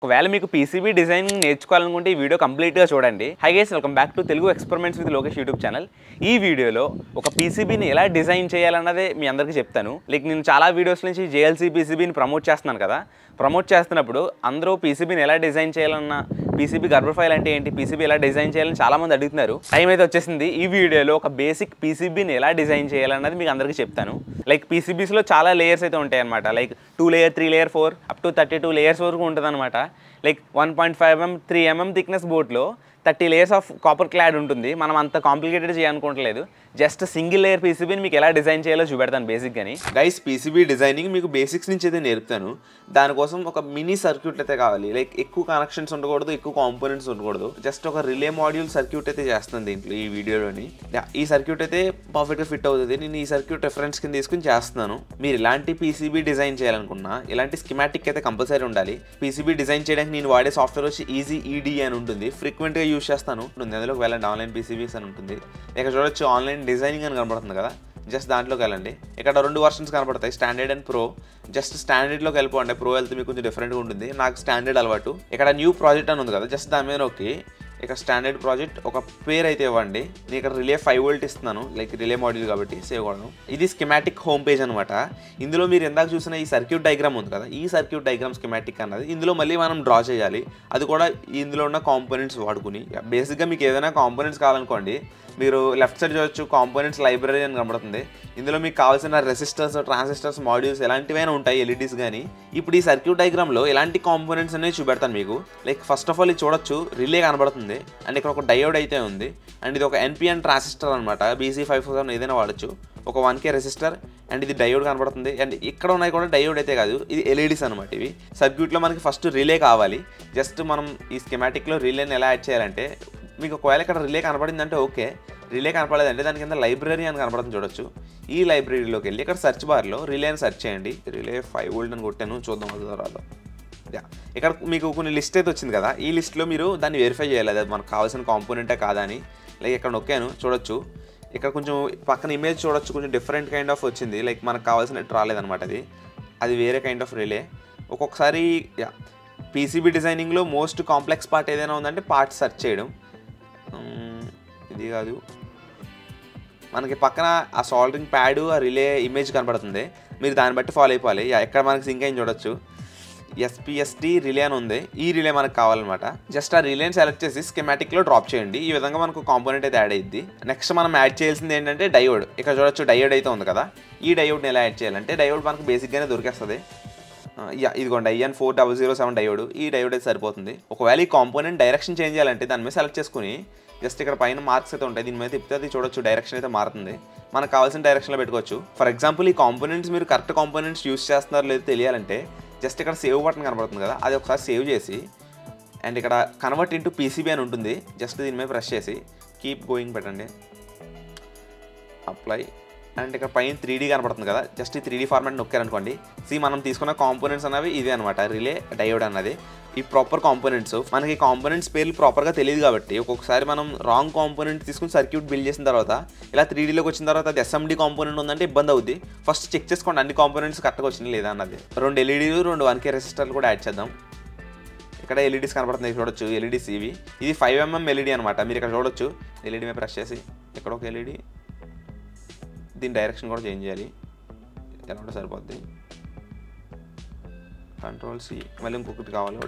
ఒకవేళ మీకు PCB designing నేర్చుకోవాలనుకుంటే ఈ వీడియో కంప్లీట్గా చూడండి. Hi guys, welcome back to Telugu experiments with Lokesh YouTube channel. ఈ వీడియోలో ఒక పీసీబీని ఎలా డిజైన్ చేయాలన్నదే మీ అందరికీ చెప్తాను. నేను చాలా వీడియోస్ నుంచి జేఎల్సీ పీసీబీని ప్రమోట్ చేస్తున్నాను కదా. ప్రమోట్ చేస్తున్నప్పుడు అందరూ పీసీబీని ఎలా డిజైన్ చేయాలన్నా, పీసీబీ గర్భ ఫైల్ అంటే ఏంటి, పీసీబీ ఎలా డిజైన్ చేయాలని చాలామంది అడుగుతున్నారు. టైం అయితే వచ్చేసింది. ఈ వీడియోలో ఒక బేసిక్ పీసీబీని ఎలా డిజైన్ చేయాలన్నది మీకు అందరికీ చెప్తాను. పీసీబీస్లో చాలా లేయర్స్ అయితే ఉంటాయి అనమాట. 2 layer, 3 layer, 4 up to 32 layers వరకు ఉంటుంది అనమాట. 1.5 mm 3 mm థిక్నెస్ బోర్డ్లో 30 లేయర్స్ ఆఫ్ కాపర్ క్లాడ్ ఉంటుంది. మనం అంత కాంప్లికేటెడ్ చేయాలనుకోవట్లేదు. జస్ట్ సింగిల్ లేయర్ పీసీబీని మీకు ఎలా డిజైన్ చేయాలో చూపెడతాను బేసిక్గాని. గైస్, పీసీబీ డిజైనింగ్ మీకు బేసిక్స్ నుంచి అయితే నేర్పుతాను. దానికోసం ఒక మినీ సర్క్యూట్ అయితే కావాలి. ఎక్కువ కనెక్షన్స్ ఉండకూడదు, ఎక్కువ కాంపోనెంట్స్ ఉండకూడదు. జస్ట్ ఒక రిలే మాడ్యూల్ సర్క్యూట్ అయితే చేస్తాను దీంట్లో ఈ వీడియోలోని. ఈ సర్క్యూట్ అయితే పర్ఫెక్ట్గా ఫిట్ అవుతుంది. నేను ఈ సర్క్యూట్ రిఫరెన్స్ కింద తీసుకుని చేస్తున్నాను. మీరు ఇలాంటి పీసీబీ డిజైన్ చేయాలనుకున్నా ఇలాంటి స్కిమాటిక్ అయితే కంపల్సరీ ఉండాలి. పీసీబీ డిజైన్ చేయడానికి నేను వాడే సాఫ్ట్వేర్ వచ్చి ఈజీ ఈడీ అని ఉంటుంది. ఫ్రీక్వెంట్గా యూజ్ చేస్తాను. అందులోకి వెళ్ళండి, ఆన్లైన్ పీసీబీస్ అని ఉంటుంది. ఇక్కడ చూడొచ్చు ఆన్లైన్ డిజైనింగ్ అని కనబడుతుంది కదా. జస్ట్ దాంట్లోకి వెళ్ళండి. ఇక్కడ 2 వర్షన్స్ కనబడతాయి, స్టాండర్డ్ అండ్ ప్రో. జస్ట్ స్టాండర్డ్లోకి వెళ్ళిపోండి. ప్రో వెళ్తే మీకు కొంచెం డిఫరెంట్గా ఉంటుంది. నాకు స్టాండర్డ్ అలవాటు. ఇక్కడ న్యూ ప్రాజెక్ట్ అని ఉంది కదా, జస్ట్ దాని మీద నొక్కి ఇక్కడ స్టాండర్డ్ ప్రాజెక్ట్ ఒక పేరు అయితే ఇవ్వండి. నేను ఇక్కడ రిలే 5 వోల్ట్ ఇస్తున్నాను, రిలే మాడ్యూల్ కాబట్టి సేవ్ కొడను. ఇది స్కిమాటిక్ హోమ్ పేజ్ అనమాట. ఇందులో మీరు ఎందాక చూసిన ఈ సర్క్యూట్ డయాగ్రామ్ ఉంది కదా, ఈ సర్క్యూట్ డయాగ్రామ్ స్కిమాటిక్ అన్నది ఇందులో మళ్ళీ మనం డ్రా చేయాలి. అది కూడా ఇందులో ఉన్న కాంపోనెంట్స్ వాడుకుని. బేసిక్గా మీకు ఏదైనా కాంపోనెంట్స్ కావాలనుకోండి, మీరు లెఫ్ట్ సైడ్ చూడొచ్చు కాంపోనెంట్స్ లైబ్రరీ అని కనబడుతుంది. ఇందులో మీకు కావాల్సిన రెసిస్టర్స్, ట్రాన్సిస్టర్స్, మాడ్యూల్స్ ఎలాంటివైనా ఉంటాయి, ఎల్ఈడీస్ కానీ. ఇప్పుడు ఈ సర్క్యూట్ డయాగ్రామ్లో ఎలాంటి కాంపోనెంట్స్ అనేవి చూపెడతాను మీకు. ఫస్ట్ ఆఫ్ ఆల్ ఇది చూడొచ్చు, రిలే కనబడుతుంది. అండ్ ఇక్కడ ఒక డయోడ్ అయితే ఉంది. అండ్ ఇది ఒక ఎన్పిఎన్ ట్రాన్సిస్టర్ అనమాట. BC547 ఏదైనా వాడచ్చు. ఒక 1K రెసిస్టర్ అండ్ ఇది డయోడ్ కనబడుతుంది. అండ్ ఇక్కడ ఉన్నాయి కూడా డయోడ్ అయితే కాదు, ఇది ఎల్ఈడీస్ అనమాట. ఇవి సర్క్యూట్లో మనకి ఫస్ట్ రిలే కావాలి. జస్ట్ మనం ఈ స్కిమాటిక్లో రిలేని ఎలా యాడ్ చేయాలంటే, మీకు ఒకవేళ ఇక్కడ రిలే కనపడిందంటే ఓకే, రిలే కనపడలేదంటే దాని కింద లైబ్రరీ అని కనపడుతుంది చూడొచ్చు. ఈ లైబ్రరీలోకి వెళ్ళి ఇక్కడ సెర్చ్ బార్లో రిలే అని సెర్చ్ చేయండి. రిలే 5 వోల్ట్ అని కొట్టాను, చూద్దాం అది రాదు. ఇక్కడ మీకు కొన్ని లిస్ట్ అయితే వచ్చింది కదా, ఈ లిస్ట్లో మీరు దాన్ని వెరిఫై చేయాలి, అది మనకు కావాల్సిన కాంపోనెంటే కాదా అని. ఇక్కడ నొక్కాను చూడొచ్చు. ఇక్కడ కొంచెం పక్కన ఇమేజ్ చూడొచ్చు, కొంచెం డిఫరెంట్ కైండ్ ఆఫ్ వచ్చింది. మనకు కావాల్సినట్టు రాలేదనమాట. అది వేరే కైండ్ ఆఫ్ రిలే. ఒక్కొక్కసారి పీసీబీ డిజైనింగ్లో మోస్ట్ కాంప్లెక్స్ పార్ట్ ఏదైనా ఉందంటే పార్ట్ సెర్చ్ చేయడం. ఇది కాదు, మనకి పక్కన ఆ సాల్డరింగ్ ప్యాడ్, ఆ రిలే ఇమేజ్ కనబడుతుంది. మీరు దాన్ని బట్టి ఫాలో అయిపోవాలి. ఎక్కడ మనకి సింక్ అయింది చూడొచ్చు, SPST రిలే అని ఉంది. ఈ రిలే మనకు కావాలన్నమాట. జస్ట్ ఆ రిలేని సెలెక్ట్ చేసి స్కిమాటిక్లో డ్రాప్ చేయండి. ఈ విధంగా మనకు కాంపోనెంట్ అయితే యాడ్ అయ్యింది. నెక్స్ట్ మనం యాడ్ చేయాల్సింది ఏంటంటే డయోడ్. ఇక్కడ చూడొచ్చు డయోడ్ అయితే ఉంది కదా. ఈ డయోడ్ని ఎలా యాడ్ చేయాలంటే, డయోడ్ మనకు బేసిక్గానే దొరికేస్తుంది. ఇదిగోండి IN4007 డయోడ్. ఈ డయోడ్ అయితే సరిపోతుంది. ఒకవేళ ఈ కాంపోనెంట్ డైరెక్షన్ చేంజ్ చేయాలంటే దాని మీద సెలెక్ట్ చేసుకుని జస్ట్ ఇక్కడ పైన మార్క్స్ అయితే ఉంటాయి, దీని మీద తిప్పితే అది చూడొచ్చు డైరెక్షన్ అయితే మారుతుంది. మనకు కావాల్సిన డైరెక్షన్లో పెట్టుకోవచ్చు. ఫర్ ఎగ్జాంపుల్ ఈ కాంపోనెంట్స్ మీరు కరెక్ట్ కాంపోనెంట్స్ యూస్ చేస్తున్నారో లేదో తెలియాలంటే జస్ట్ ఇక్కడ సేవ్ బటన్ కనబడుతుంది కదా, అది ఒకసారి సేవ్ చేసి అండ్ ఇక్కడ కన్వర్ట్ ఇంటూ పీసీబీ అని ఉంటుంది. జస్ట్ దీని మీద ప్రెస్ చేసి కీప్ గోయింగ్ పెట్టండి, అప్లై. అండ్ ఇక్కడ పైన 3D కనపడుతుంది కదా, జస్ట్ ఈ 3D ఫార్మాట్ నొక్కారనుకోండి. మనం తీసుకున్న కాంపోనెంట్స్ అనేవి ఇదే అనమాట, రిలే, డయోడ్ అన్నది. ఈ ప్రాపర్ కాంపోనెంట్స్. మనకి కాంపోనెంట్స్ పేర్లు ప్రాపర్గా తెలియదు కాబట్టి ఒక్కొక్కసారి మనం రాంగ్ కాంపోనెంట్ తీసుకుని సర్క్యూట్ బిల్డ్ చేసిన తర్వాత ఇలా 3Dలోకి వచ్చిన తర్వాత అది SMD కాంపోనెంట్ ఉందంటే ఇబ్బంది అవుద్ది. ఫస్ట్ చెక్ చేసుకోండి అన్ని కాంపోనెంట్స్ కరెక్ట్గా వచ్చినాయి లేదా అన్నది. 2 LEDలు, 2 1K రెసిస్టర్లు కూడా యాడ్ చేద్దాం. ఇక్కడ ఎల్ఈడీస్ కనపడుతుంది చూడొచ్చు, ఎల్ఈడీస్ ఇవి. ఇది 5 mm LED అనమాట. మీరు ఇక్కడ చూడొచ్చు, ఎల్ఈడీ మీద ప్రెస్ చేసి ఇక్కడ ఒక ఎల్ఈడీ, దీని డైరెక్షన్ కూడా చేంజ్ చేయాలి. ఎలా ఉంటే సరిపోద్ది. Ctrl+C, మళ్ళీ ఇంకొకటి కావాలి.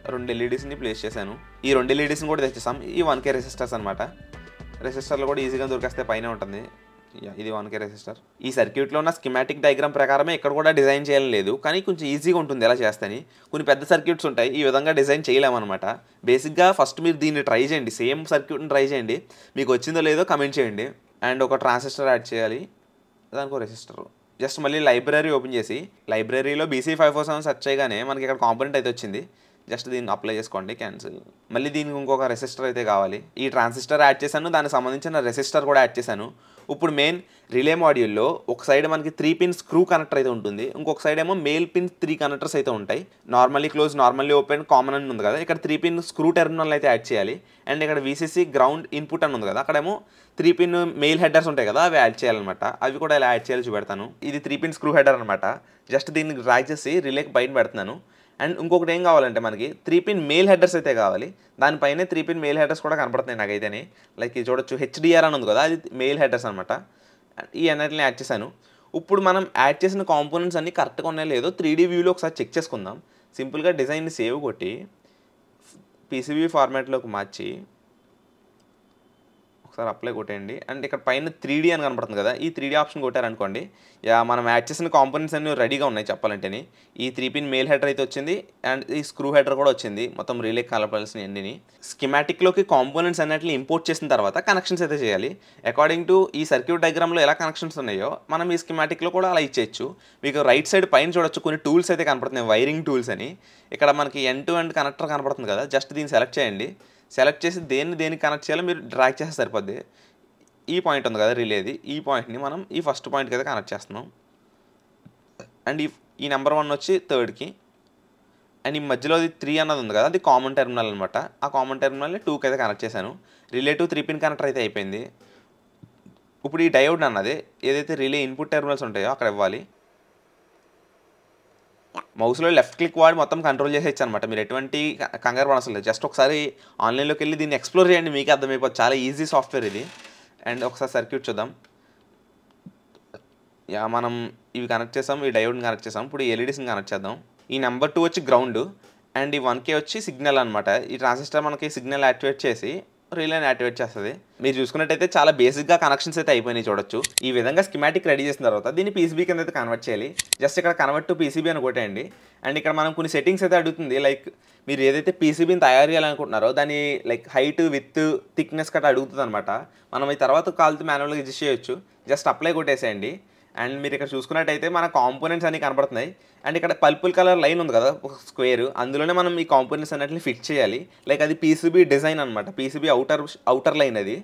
2 LEDస్ని ప్లేస్ చేశాను. ఈ 2 LEDస్ని కూడా తెచ్చేసాం. ఈ 1K రెసిస్టర్స్ అనమాట. రెసిస్టర్లు కూడా ఈజీగా దొరికేస్తే పైన ఉంటుంది. ఇది 1K రెసిస్టర్. ఈ సర్క్యూట్లో ఉన్న స్కిమాటిక్ డయాగ్రామ్ ప్రకారమే ఇక్కడ కూడా డిజైన్ చేయాలని లేదు, కానీ కొంచెం ఈజీగా ఉంటుంది ఎలా చేస్తేని. కొన్ని పెద్ద సర్క్యూట్స్ ఉంటాయి, ఈ విధంగా డిజైన్ చేయలేమన్నమాట. బేసిక్గా ఫస్ట్ మీరు దీన్ని ట్రై చేయండి, సేమ్ సర్క్యూట్ని ట్రై చేయండి. మీకు వచ్చిందో లేదో కమెంట్ చేయండి. అండ్ ఒక ట్రాన్సిస్టర్ యాడ్ చేయాలి, దానికి రెసిస్టర్. జస్ట్ మళ్ళీ లైబ్రరీ ఓపెన్ చేసి లైబ్రరీలో BC547 సెర్చ్ చేయగానే మనకి ఇక్కడ కాంపోనెంట్ అయితే వచ్చింది. జస్ట్ దీన్ని అప్లై చేసుకోండి, క్యాన్సిల్. మళ్ళీ దీనికి ఇంకొక రెసిస్టర్ అయితే కావాలి. ఈ ట్రాన్సిస్టర్ యాడ్ చేశాను, దానికి సంబంధించిన రెసిస్టర్ కూడా యాడ్ చేశాను. ఇప్పుడు మెయిన్ రిలే మాడ్యూల్లో ఒక సైడ్ మనకి 3 పిన్ స్క్రూ కనెక్టర్ అయితే ఉంటుంది, ఇంకొక సైడ్ ఏమో మేల్ పిన్ 3 కనెక్టర్స్ అయితే ఉంటాయి. Normally close, normally open, common అని ఉంది కదా. ఇక్కడ 3 పిన్ స్క్రూ టెర్మినల్ అయితే యాడ్ చేయాలి. అండ్ ఇక్కడ VCC గ్రౌండ్ ఇన్పుట్ అని ఉంది కదా, అక్కడేమో 3 పిన్ మెయిల్ హెడర్స్ ఉంటాయి కదా, అవి యాడ్ చేయాలన్నమాట. అవి కూడా ఎలా యాడ్ చేయాలో చూపెడతాను. ఇది 3 పిన్ స్క్రూ హెడర్ అనమాట. జస్ట్ దీన్ని డ్రాగ్ చేసి రిలేకి బయట పెడుతున్నాను. అండ్ ఇంకొకటి ఏం కావాలంటే మనకి 3 పిన్ మెయిల్ హెడర్స్ అయితే కావాలి. దానిపైనే 3 పిన్ మెయిల్ హెడర్స్ కూడా కనపడుతున్నాయి నాకైతేనే. లైక్ ఇది చూడొచ్చు హెచ్డిఆర్ అని ఉంది కదా, అది మెయిల్ హెడర్స్ అనమాట. ఈ అన్నిటిని యాడ్ చేశాను. ఇప్పుడు మనం యాడ్ చేసిన కాంపోనెంట్స్ అన్నీ కరెక్ట్గా ఉన్నాయో లేదో 3D వ్యూలో ఒకసారి చెక్ చేసుకుందాం. సింపుల్గా డిజైన్ని సేవ్ కొట్టి PCB ఫార్మాట్లోకి మార్చి ఒకసారి అప్లై కొట్టేయండి. అండ్ ఇక్కడ పైన 3D అని కనపడుతుంది కదా, ఈ 3D ఆప్షన్ కొట్టారనుకోండి, మనం యాడ్ చేసిన కాంపోనెంట్స్ అన్నీ రెడీగా ఉన్నాయి చెప్పాలంటేనే. ఈ 3 పిన్ మెయిల్ హెడర్ అయితే వచ్చింది, అండ్ ఈ స్క్రూ హెడర్ కూడా వచ్చింది. మొత్తం రిలే కలపాల్సిన అన్నిని స్కిమాటిక్లోకి కాంపోనెంట్స్ అన్నిటిని ఇంపోర్ట్ చేసిన తర్వాత కనెక్షన్స్ అయితే చేయాలి. అకార్డింగ్ టు ఈ సర్క్యూట్ డయాగ్రామ్లో ఎలా కనెక్షన్స్ ఉన్నాయో మనం ఈ స్కిమాటిక్లో కూడా అలా ఇచ్చేయచ్చు. మీకు రైట్ సైడ్ పైన చూడొచ్చు కొన్ని టూల్స్ అయితే కనపడుతున్నాయి, వైరింగ్ టూల్స్ అని. ఇక్కడ మనకి ఎండ్ టు ఎండ్ కనెక్టర్ కనపడుతుంది కదా, జస్ట్ దీన్ని సెలెక్ట్ చేయండి. సెలెక్ట్ చేసి దేనికి కనెక్ట్ చేయాలో మీరు డ్రాగ్ చేస్తే సరిపోద్ది. ఈ పాయింట్ ఉంది కదా రిలేది, ఈ పాయింట్ని మనం ఈ ఫస్ట్ పాయింట్కి అయితే కనెక్ట్ చేస్తున్నాం. అండ్ ఈ నెంబర్ 1 వచ్చి థర్డ్కి, అండ్ ఈ మధ్యలో అది 3 అన్నది ఉంది కదా, అది కామన్ టెర్మినల్ అనమాట. ఆ కామన్ టెర్మినల్ని 2కి అయితే కనెక్ట్ చేశాను. రిలే టు 3 పిన్ కనెక్టర్ అయితే అయిపోయింది. ఇప్పుడు ఈ డయోడ్ అన్నది ఏదైతే రిలే ఇన్పుట్ టెర్మినల్స్ ఉంటాయో అక్కడ ఇవ్వాలి. మౌస్లో లెఫ్ట్ క్లిక్ వాడి మొత్తం కంట్రోల్ చేసేయచ్చు అనమాట. మీరు ఎటువంటి కంగారు పడవసరం లేదు. జస్ట్ ఒకసారి ఆన్లైన్లోకి వెళ్ళి దీన్ని ఎక్స్ప్లోర్ చేయండి, మీకు అర్థమైపోతుంది. చాలా ఈజీ సాఫ్ట్వేర్ ఇది. అండ్ ఒకసారి సర్క్యూట్ చూద్దాం. మనం ఇవి కనెక్ట్ చేసాం, ఈ డయోడ్ని కనెక్ట్ చేసాం. ఇప్పుడు ఈ ఎల్ఈడీస్ని కనెక్ట్ చేద్దాం. ఈ నెంబర్ 2 వచ్చి గ్రౌండ్, అండ్ ఈ 1K వచ్చి సిగ్నల్ అనమాట. ఈ ట్రాన్సిస్టర్ మనకి సిగ్నల్ యాక్టివేట్ చేసి రిలేని యాక్టివేట్ చేస్తుంది. మీరు చూసుకున్నట్టయితే చాలా బేసిక్గా కనెక్షన్స్ అయితే అయిపోయినాయి చూడొచ్చు. ఈ విధంగా స్కిమాటిక్ రెడీ చేసిన తర్వాత దీన్ని PCB కింద అయితే కన్వర్ట్ చేయాలి. జస్ట్ ఇక్కడ కన్వర్ట్ టు PCB అని కొట్టేయండి. అండ్ ఇక్కడ మనం కొన్ని సెట్టింగ్స్ అయితే అడుగుతుంది. లైక్ మీరు ఏదైతే PCBని తయారు చేయాలనుకుంటున్నారో దాని లైక్ హైట్, విత్, థిక్నెస్ కట్ట అడుగుతుంది అనమాట. మనం ఈ తర్వాత కాల్తో మాన్యువల్గా అడ్జస్ట్ చేయొచ్చు. Just apply కొట్టేసేయండి. అండ్ మీరు ఇక్కడ చూసుకున్నట్టయితే మన కాంపోనెంట్స్ అన్ని కనపడుతున్నాయి. అండ్ ఇక్కడ పర్పుల్ కలర్ లైన్ ఉంది కదా ఒక స్క్వేర్, అందులోనే మనం ఈ కాంపోనెంట్స్ అన్నిటిని ఫిట్ చేయాలి. లైక్ అది PCB డిజైన్ అనమాట, PCB అవుటర్ లైన్ అది.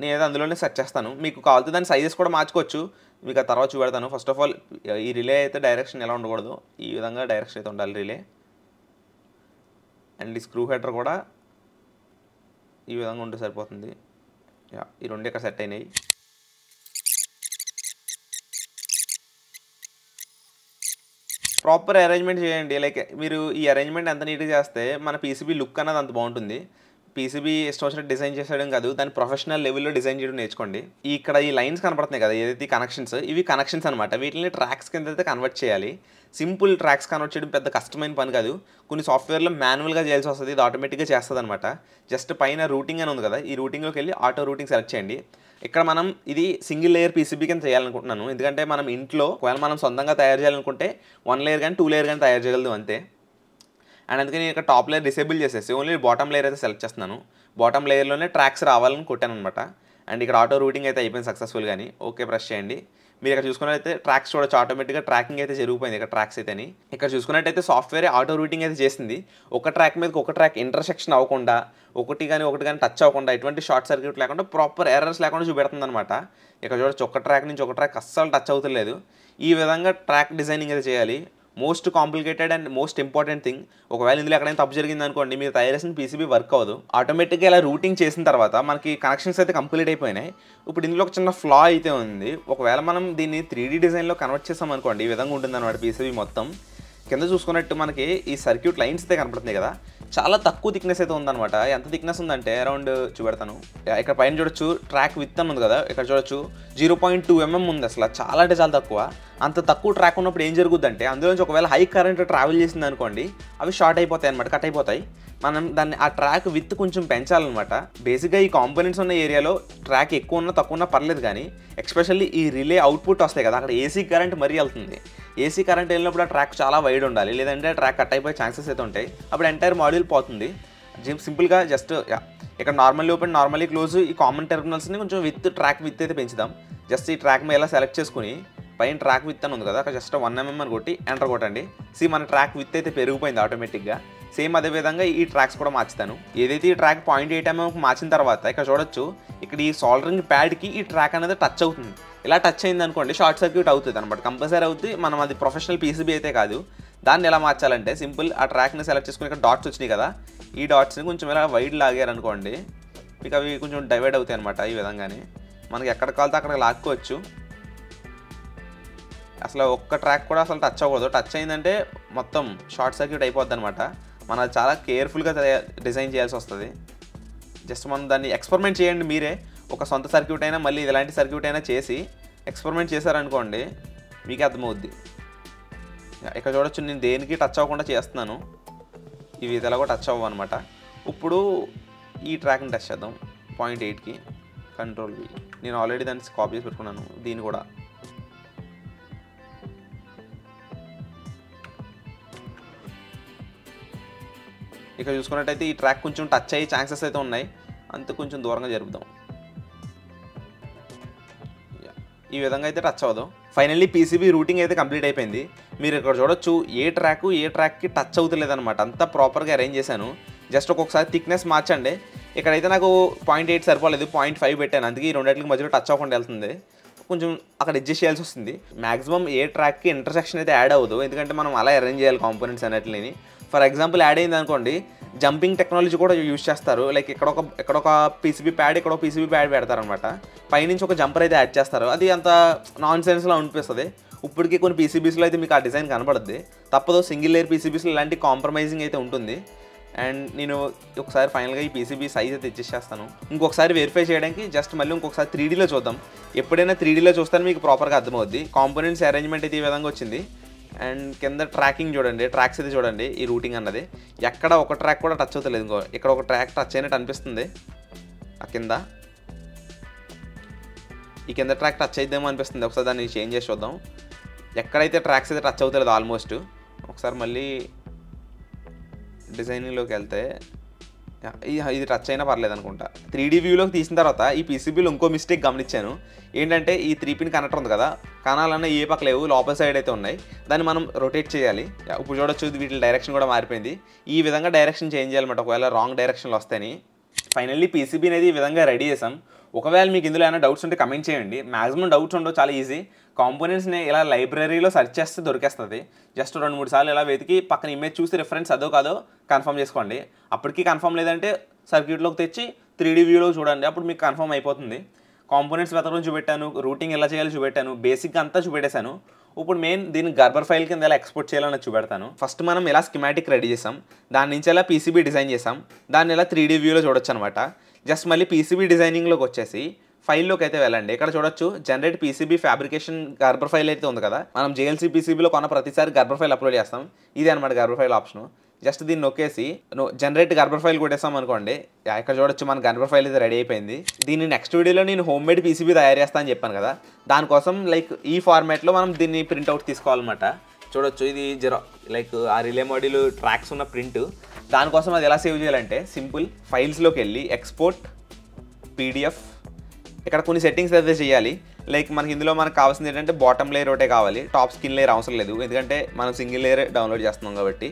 నేను అందులోనే సెట్ చేస్తాను. మీకు కావాల్సిన దాని సైజెస్ కూడా మార్చుకోవచ్చు, మీకు ఆ తర్వాత చూపెడతాను. ఫస్ట్ ఆఫ్ ఆల్ ఈ రిలే అయితే డైరెక్షన్ ఎలా ఉండకూడదు, ఈ విధంగా డైరెక్షన్ అయితే ఉండాలి రిలే. అండ్ ఈ స్క్రూ హెడర్ కూడా ఈ విధంగా ఉంటే సరిపోతుంది. ఈ రెండు ఇక్కడ సెట్ అయినాయి. ప్రాపర్ అరేంజ్మెంట్ చేయండి. లైక్ మీరు ఈ అరేంజ్మెంట్ ఎంత నీట్గా చేస్తే మన PCB లుక్ అన్నది అంత బాగుంటుంది. PCB ఇష్టం వచ్చినట్టు డిజైన్ చేసేయడం కాదు, దాన్ని ప్రొఫెషనల్ లెవెల్లో డిజైన్ చేయడం నేర్చుకోండి. ఇక్కడ ఈ లైన్స్ కనపడుతున్నాయి కదా, ఏదైతే కనెక్షన్స్, ఇవి కనెక్షన్స్ అనమాట. వీటిని ట్రాక్స్ కింద అయితే కన్వర్ట్ చేయాలి. సింపుల్ ట్రాక్స్ కన్వర్ట్ చేయడం పెద్ద కష్టమైన పని కాదు. కొన్ని సాఫ్ట్వేర్లో మాన్యువల్గా చేయాల్సి వస్తుంది, ఇది ఆటోమేటిక్గా చేస్తుంది అనమాట. జస్ట్ పైన రూటింగ్ అని ఉంది కదా, ఈ రూటింగ్లోకి వెళ్ళి ఆటో రూటింగ్ సెలెక్ట్ చేయండి. ఇక్కడ మనం ఇది సింగిల్ లేయర్ PCB కింద చేయాలనుకుంటున్నాను, ఎందుకంటే మనం ఇంట్లో ఒకవేళ మనం సొంతంగా తయారు చేయాలనుకుంటే 1 లేయర్ కానీ 2 లేయర్ కానీ తయారు చేయగలదు అంతే. అండ్ అందుకని నేను ఇక్కడ టాప్ లేయర్ డిసేబుల్ చేసేసి ఓన్లీ బాటమ్ లేయర్ అయితే సెలెక్ట్ చేస్తున్నాను. బాటమ్ లేయర్లోనే ట్రాక్స్ రావాలని కొట్టాను అనమాట. అండ్ ఇక్కడ ఆటో రూటింగ్ అయితే అయిపోయింది సక్సెస్ఫుల్. కానీ ఓకే ప్రెస్ చేయండి. మీరు ఇక్కడ చూసుకున్నట్టయితే ట్రాక్స్ చూడొచ్చు, ఆటోమేటిక్గా ట్రాకింగ్ అయితే జరిగిపోయింది ఇక్కడ ట్రాక్స్ అయితే. ఇక్కడ చూసుకున్నట్టయితే సాఫ్ట్వేర్ ఆటో రూటింగ్ అయితే చేసింది. ఒక ట్రాక్ మీదకి ఒక ట్రాక్ ఇంటర్సెక్షన్ అవ్వకుండా, ఒకటి కానీ టచ్ అవ్వకుండా, ఎటువంటి షార్ట్ సర్క్యూట్ లేకుండా, ప్రాపర్ ఎర్రర్స్ లేకుండా చూపెడుతుంది అనమాట. ఇక్కడ చూడొచ్చు ఒక ట్రాక్ నుంచి ఒక ట్రాక్ అస్సలు టచ్ అవుతలేదు. ఈ విధంగా ట్రాక్ డిజైనింగ్ అయితే చేయాలి. Most complicated and most important thing. ఒకవేళ ఇందులో ఎక్కడైనా తప్పు జరిగింది అనుకోండి, మీరు తయారు చేసిన PCB వర్క్ అవ్వదు. ఆటోమేటిక్గా ఇలా రూటింగ్ చేసిన తర్వాత మనకి కనెక్షన్స్ అయితే కంప్లీట్ అయిపోయినాయి. ఇప్పుడు ఇందులో ఒక చిన్న ఫ్లా అయితే ఉంది. ఒకవేళ మనం దీన్ని 3D డిజైన్లో కన్వర్ట్ చేసాం అనుకోండి, ఈ విధంగా ఉంటుంది అనమాట PCB మొత్తం. కింద చూసుకున్నట్టు మనకి ఈ సర్క్యూట్ లైన్స్ అయితే కనపడుతున్నాయి కదా, చాలా తక్కువ థిక్నెస్ అయితే ఉందన్నమాట. ఎంత థిక్నెస్ ఉందంటే అరౌండ్ చూపెడతాను. ఇక్కడ పైన చూడొచ్చు ట్రాక్ విత్ అని ఉంది కదా, ఇక్కడ చూడొచ్చు 0.2 mm ఉంది. అసలు చాలా అంటే చాలా తక్కువ. అంత తక్కువ ట్రాక్ ఉన్నప్పుడు ఏం జరుగుతుందంటే అందులోంచి ఒకవేళ హై కరెంట్ ట్రావెల్ చేసింది అనుకోండి, అవి షార్ట్ అయిపోతాయి అనమాట, కట్ అయిపోతాయి. మనం దాన్ని ఆ ట్రాక్ విత్ కొంచెం పెంచాలన్నమాట. బేసిక్గా ఈ కాంపోనెంట్స్ ఉన్న ఏరియాలో ట్రాక్ ఎక్కువ ఉన్నా తక్కువ ఉన్నా పర్లేదు, కానీ ఎక్స్పెషల్లీ ఈ రిలే అవుట్పుట్ వస్తాయి కదా, అక్కడ AC కరెంట్ మరీ వెళ్తుంది. AC కరెంట్ వెళ్ళినప్పుడు ఆ ట్రాక్ చాలా వైడ్ ఉండాలి, లేదంటే ట్రాక్ కట్ అయిపోయే ఛాన్సెస్ అయితే ఉంటాయి. అప్పుడు ఎంటైర్ మాడ్యూల్ పోతుంది. సింపుల్గా జస్ట్ ఇక్కడ నార్మల్లీ ఓపెన్, నార్మల్లీ క్లోజ్, ఈ కామన్ టెర్మినల్స్ని కొంచెం ట్రాక్ విత్ అయితే పెంచుదాం. జస్ట్ ఈ ట్రాక్ మీద ఎలా సెలెక్ట్ చేసుకుని పైన ట్రాక్ విత్ అని ఉంది కదా, అక్కడ జస్ట్ 1 mm అని కొట్టి ఎంటర్ కొట్టండి. మన ట్రాక్ విత్ అయితే పెరిగిపోయింది ఆటోమేటిక్గా. సేమ్ అదేవిధంగా ఈ ట్రాక్స్ కూడా మార్చుతాను. ఏదైతే ఈ ట్రాక్ 0.8 mm మార్చిన తర్వాత ఇక్కడ చూడొచ్చు, ఇక్కడ ఈ సోల్డరింగ్ ప్యాడ్కి ఈ ట్రాక్ అనేది టచ్ అవుతుంది. ఇలా టచ్ అయింది అనుకోండి షార్ట్ సర్క్యూట్ అవుతుంది అనమాట, కంపల్సరీ అవుతుంది. మనం అది ప్రొఫెషనల్ PCB అయితే కాదు. దాన్ని ఎలా మార్చాలంటే సింపుల్, ఆ ట్రాక్ని సెలెక్ట్ చేసుకుని ఇక్కడ డాట్స్ వచ్చినాయి కదా, ఈ డాట్స్ని కొంచెం ఇలా వైడ్ లాగారనుకోండి, మీకు అవి కొంచెం డైవర్ట్ అవుతాయి అనమాట. ఈ విధంగానే మనకి ఎక్కడ కావాలితే అక్కడ లాక్కోవచ్చు. అసలు ఒక్క ట్రాక్ కూడా అసలు టచ్ అవ్వకూడదు. టచ్ అయిందంటే మొత్తం షార్ట్ సర్క్యూట్ అయిపోద్ది అనమాట. మనం చాలా కేర్ఫుల్గా డిజైన్ చేయాల్సి వస్తుంది. జస్ట్ మనం దాన్ని ఎక్స్పెరిమెంట్ చేయండి మీరే. ఒక సొంత సర్క్యూట్ అయినా మళ్ళీ ఇలాంటి సర్క్యూట్ అయినా చేసి ఎక్స్పెరిమెంట్ చేశారనుకోండి మీకే అర్థమవుద్ది. ఇక్కడ చూడొచ్చు నేను దేనికి టచ్ అవ్వకుండా చేస్తున్నాను. ఇవి ఇదిలా కూడా టచ్ అవ్వవు అనమాట. ఇప్పుడు ఈ ట్రాక్ని టచ్ చేద్దాం. 0.8కి కంట్రోల్ V. నేను ఆల్రెడీ దాన్ని కాపీ చేసి పెట్టుకున్నాను. దీన్ని కూడా ఇక్కడ చూసుకున్నట్టయితే ఈ ట్రాక్ కొంచెం టచ్ అయ్యే ఛాన్సెస్ అయితే ఉన్నాయి. అంత కొంచెం దూరంగా జరుపుదాం. ఈ విధంగా అయితే టచ్ అవ్వదు. ఫైనల్లీ పీసీబీ రూటింగ్ అయితే కంప్లీట్ అయిపోయింది. మీరు ఇక్కడ చూడొచ్చు ఏ ట్రాక్కి టచ్ అవుతలేదు అనమాట. అంతా ప్రాపర్గా అరేంజ్ చేశాను. జస్ట్ ఒక్కొక్కసారి థిక్నెస్ మార్చండి. ఇక్కడైతే నాకు 0.8 సరిపోలేదు, 0.5 పెట్టాను. అందుకే ఈ రెండింటికి మధ్యలో టచ్ అవ్వకుండా వెళ్తుంది. కొంచెం అక్కడ అడ్జస్ట్ చేయాల్సి వస్తుంది. మ్యాక్సిమం ఏ ట్రాక్కి ఇంటర్సెక్షన్ అయితే యాడ్ అవ్వదు, ఎందుకంటే మనం అలా అరేంజ్ చేయాలి కాంపోనెంట్స్ అన్నిటిని. ఫర్ ఎగ్జాంపుల్ యాడ్ అయింది అనుకోండి, జంపింగ్ టెక్నాలజీ కూడా యూజ్ చేస్తారు. లైక్ ఇక్కడ ఒక పీసీబీ ప్యాడ్, ఇక్కడ ఒక పీసీబీ ప్యాడ్ పెడతారనమాట. పైనుంచి ఒక జంపర్ అయితే యాడ్ చేస్తారు. అది అంత నాన్ సెన్స్లో అనిపిస్తుంది. ఇప్పటికీ కొన్ని పీసీబీస్లో అయితే మీకు ఆ డిజైన్ కనబడుద్ది. తప్పదు, సింగిల్ లేయర్ పీసీబీస్లో ఇలాంటి కాంప్రమైజింగ్ అయితే ఉంటుంది. అండ్ నేను ఒకసారి ఫైనల్గా ఈ పీసీబీ సైజ్ అయితే ఇచ్చేస్తాను. ఇంకొకసారి వెరిఫై చేయడానికి జస్ట్ మళ్ళీ ఇంకొకసారి 3Dలో చూద్దాం. ఎప్పుడైనా 3Dలో చూస్తే మీకు ప్రాపర్గా అర్థమవుద్ది. కాంపోనెంట్స్ అరేంజ్మెంట్ అయితే ఈ విధంగా వచ్చింది. అండ్ కింద ట్రాకింగ్ చూడండి, ట్రాక్స్ అయితే చూడండి. ఈ రూటింగ్ అన్నది ఎక్కడ ఒక ట్రాక్ కూడా టచ్ అవుతలేదు. ఇంకో ఇక్కడ ఒక ట్రాక్ టచ్ అయినట్టు అనిపిస్తుంది. ఆ కింద ఈ కింద ట్రాక్ టచ్ అయిద్దేమో అనిపిస్తుంది. ఒకసారి దాన్ని చేంజ్ చేసి చూద్దాం. ఎక్కడైతే ట్రాక్స్ అయితే టచ్ అవుతలేదు ఆల్మోస్ట్. ఒకసారి మళ్ళీ డిజైనింగ్లోకి వెళ్తే ఇది టచ్ అయినా పర్లేదు అనుకుంటా. 3D వ్యూలోకి తీసిన తర్వాత ఈ పీసీబీలో ఇంకో మిస్టేక్ గమనించాను. ఏంటంటే ఈ 3 పిన్ కనెక్టర్ ఉంది కదా, కనాలన్నా ఏ పక్క లేవు, లోపల సైడ్ అయితే ఉన్నాయి. దాన్ని మనం రొటేట్ చేయాలి. ఇప్పుడు చూడొచ్చు వీటి డైరెక్షన్ కూడా మారిపోయింది. ఈ విధంగా డైరెక్షన్ చేంజ్ చేయాలన్నమాట, ఒకవేళ రాంగ్ డైరెక్షన్లో వస్తాయని. ఫైనల్లీ పీసీబీ అనేది ఈ విధంగా రెడీ చేసాం. ఒకవేళ మీకు ఇందులో ఏమైనా డౌట్స్ ఉంటే కమెంట్ చేయండి. మాక్సిమం డౌట్స్ ఉండవు, చాలా ఈజీ. కాంపోనెంట్స్ని ఇలా లైబ్రరీలో సెర్చ్ చేస్తే దొరికేస్తుంది. జస్ట్ 2-3 సార్లు ఇలా వెతికి పక్కన ఇమేజ్ చూసి రిఫరెన్స్ అదో కాదో కన్ఫర్మ్ చేసుకోండి. అప్పటికి కన్ఫర్మ్ లేదంటే సర్క్యూట్లోకి తెచ్చి 3D వ్యూలో చూడండి, అప్పుడు మీకు కన్ఫర్మ్ అయిపోతుంది. కాంపోనెంట్స్ వెతకడం చూపెట్టాను, రూటింగ్ ఎలా చేయాలో చూపెట్టాను, బేసిక్గా అంతా చూపెట్టేశాను. ఇప్పుడు మెయిన్ దీన్ని గర్బర్ ఫైల్ కింద ఎలా ఎక్స్పోర్ట్ చేయాలని చూపెడతాను. ఫస్ట్ మనం ఎలా స్కిమాటిక్ రెడీ చేసాం, దాని నుంచి ఎలా పీసీబీ డిజైన్ చేసాం, దాన్ని ఎలా 3D వ్యూలో చూడొచ్చు అనమాట. జస్ట్ మళ్ళీ పీసీబీ డిజైనింగ్లోకి వచ్చేసి ఫైల్లోకి అయితే వెళ్ళండి. ఇక్కడ చూడొచ్చు generate PCB fabrication Gerber file అయితే ఉంది కదా. మనం జేఎల్సీ పీసీబీలో కొన్న ప్రతిసారి గర్బర్ ఫైల్ అప్లోడ్ చేస్తాం. ఇదే అనమాట గర్బర్ ఫైల్ ఆప్షన్. జస్ట్ దీన్ని నొక్కేసి జనరేట్ గర్బర్ ఫైల్ కొట్టేస్తాం అనుకోండి. ఇక్కడ చూడొచ్చు మన గర్బర్ ఫైల్ అయితే రెడీ అయిపోయింది. దీన్ని నెక్స్ట్ వీడియోలో నేను హోమ్ మేడ్ పీసీబీ తయారు చేస్తాను అని చెప్పాను కదా, దానికోసం లైక్ ఈ ఫార్మాట్లో మనం దీన్ని ప్రింట్అవుట్ తీసుకోవాలన్నమాట. చూడొచ్చు ఇది లైక్ ఆ రిలే మాడ్యూల్ ట్రాక్స్ ఉన్న ప్రింట్. దానికోసం అది ఎలా సేవ్ చేయాలంటే సింపుల్, ఫైల్స్లోకి వెళ్ళి ఎక్స్పోర్ట్ PDF. ఇక్కడ కొన్ని సెట్టింగ్స్ అయితే చేయాలి. లైక్ మనకి ఇందులో మనకు కావాల్సింది ఏంటంటే బాటమ్ లేయర్ ఒకటే కావాలి, టాప్ స్కిన్ లేయర్ అవసరం లేదు, ఎందుకంటే మనం సింగిల్ లేయర్ డౌన్లోడ్ చేస్తున్నాం కాబట్టి.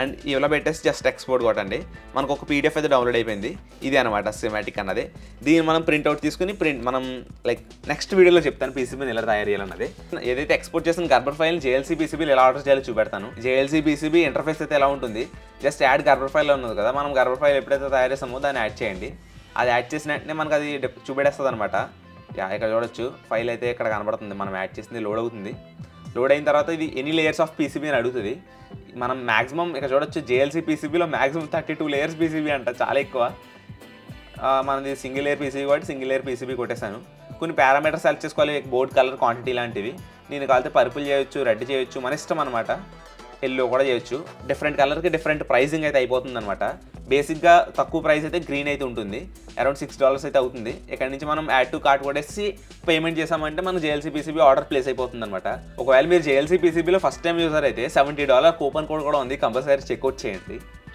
అండ్ ఇలా పెట్టేసి జస్ట్ ఎక్స్పోర్ట్ కొట్టండి. మనకు ఒక PDF అయితే డౌన్లోడ్ అయిపోయింది. ఇది అనమాట సిమాటిక్ అన్నది. దీన్ని మనం ప్రింట్అవుట్ తీసుకుని మనం లైక్ నెక్స్ట్ వీడియోలో చెప్తాను పీసీబీని ఎలా తయారు చేయాలన్నది. ఏదైతే ఎక్స్పోర్ట్ చేసిన గర్బర్ ఫైల్ జేఎల్సీ పీసీబీలు ఎలా ఆర్డర్ చేయాలో చూపెడతాను. జేఎల్సీ పీసీబీ ఇంటర్ఫేస్ అయితే ఎలా ఉంటుంది, జస్ట్ యాడ్ గర్బర్ ఫైల్ ఉన్నది కదా, మనం గర్బర్ ఫైల్ ఎప్పుడైతే తయారు చేస్తామో దాన్ని యాడ్ చేయండి. అది యాడ్ చేసిన వెంటనే మనకు అది చూపెడేస్తుంది అనమాట. ఇక్కడ చూడొచ్చు ఫైల్ అయితే ఇక్కడ కనబడుతుంది, మనం యాడ్ చేసింది లోడ్ అవుతుంది. లోడ్ అయిన తర్వాత ఇది ఎనీ లేయర్స్ ఆఫ్ పీసీబీ అని అడుగుతుంది. మనం మ్యాక్సిమం ఇక్కడ చూడొచ్చు జేఎల్సీ పీసీబీలో మ్యాక్సిమం 32 లేయర్స్ పీసీబీ అంట, చాలా ఎక్కువ. మనది సింగిల్ లేయర్ పీసీబీ కాబట్టి సింగిల్ లేయర్ పీసీబీ కొట్టేశాను. కొన్ని పారామీటర్స్ సెలెక్ట్ చేసుకోవాలి, బోర్డ్ కలర్, క్వాంటిటీ లాంటివి. నేను కాలితే పర్పుల్ చేయొచ్చు, రెడ్ చేయొచ్చు, మన ఇష్టం అనమాట. ఎల్లో కూడా చేయొచ్చు. డిఫరెంట్ కలర్కి డిఫరెంట్ ప్రైజింగ్ అయితే అయిపోతుంది అనమాట. బేసిక్గా తక్కువ ప్రైస్ అయితే గ్రీన్ అయితే ఉంటుంది, అరౌండ్ $6 అయితే అవుతుంది. ఇక్కడ నుంచి మనం యాడ్ టు కార్ట్ కొట్టేసి పేమెంట్ చేసామంటే మన జేఎల్సీ పీసీబీ ఆర్డర్ ప్లేస్ అయిపోతుంది అనమాట. ఒకవేళ మీరు జేఎల్సీ పీసీబీలో ఫస్ట్ టైం యూజర్ అయితే $70 కూపన్ కోడ్ కూడా ఉంది, కంపల్సరీ చెక్అవుట్ చేయండి.